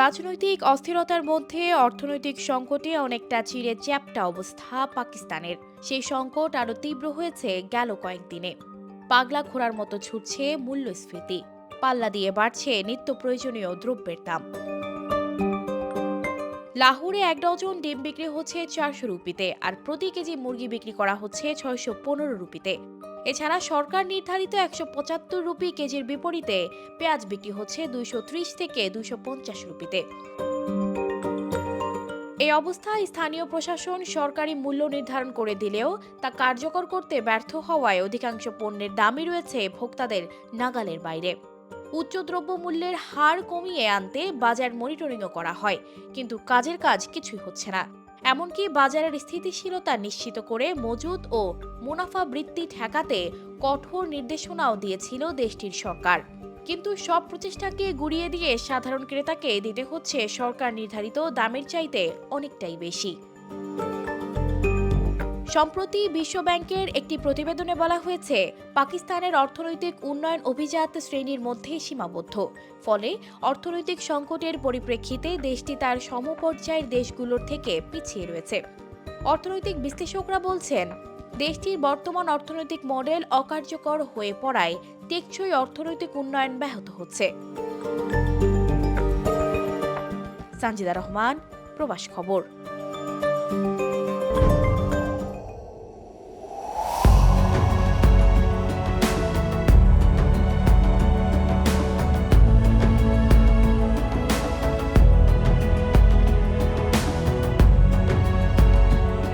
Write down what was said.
রাজনৈতিক অস্থিরতার মধ্যে অর্থনৈতিক সংকটে অনেকটা চিড়ে চ্যাপ্টা অবস্থা পাকিস্তানের। সেই সংকট আরও তীব্র হয়েছে গেল কয়েকদিনে। পাগলা ঘোড়ার মতো ছুটছে মূল্যস্ফীতি, পাল্লা দিয়ে বাড়ছে নিত্য প্রয়োজনীয় দ্রব্যের দাম। লাহোরে ১ ডজন ডিম বিক্রি হচ্ছে ৪০০ রুপিতে, আর প্রতি কেজি মুরগি বিক্রি করা হচ্ছে ৬১৫ রুপিতে। এছাড়া সরকার নির্ধারিত ১৭৫ রুপি কেজির বিপরীতে পেঁয়াজ বিক্রি হচ্ছে ২৩০ থেকে ২৫০ রুপিতে। এই অবস্থায় স্থানীয় প্রশাসন সরকারি মূল্য নির্ধারণ করে দিলেও তা কার্যকর করতে ব্যর্থ হওয়ায় অধিকাংশ পণ্যের দামই রয়েছে ভোক্তাদের নাগালের বাইরে। উচ্চ দ্রব্যমূল্যের হার কমিয়ে আনতে বাজার মনিটরিংও করা হয়, কিন্তু কাজের কাজ কিছুই হচ্ছে না। এমনকি বাজারের স্থিতিশীলতা নিশ্চিত করে মজুত ও মুনাফা বৃদ্ধি ঠেকাতে কঠোর নির্দেশনাও দিয়েছিল দেশটির সরকার। কিন্তু সব প্রচেষ্টাকে গুড়িয়ে দিয়ে সাধারণ ক্রেতাকে দিতে হচ্ছে সরকার নির্ধারিত দামের চাইতে অনেকটাই বেশি। সম্প্রতি বিশ্বব্যাংকের একটি প্রতিবেদনে বলা হয়েছে, পাকিস্তানের অর্থনৈতিক উন্নয়ন অভিজাত শ্রেণীর মধ্যেই সীমাবদ্ধ। ফলে অর্থনৈতিক সংকটের পরিপ্রেক্ষিতে দেশটি তার সমপর্যায়ের দেশগুলোর থেকে পিছিয়ে রয়েছে। অর্থনৈতিক বিশ্লেষকরা বলছেন, দেশটির বর্তমান অর্থনৈতিক মডেল অকার্যকর হয়ে পড়ায় টেকসই অর্থনৈতিক উন্নয়ন ব্যাহত হচ্ছে। সানজিদা রহমান, প্রবাস খবর।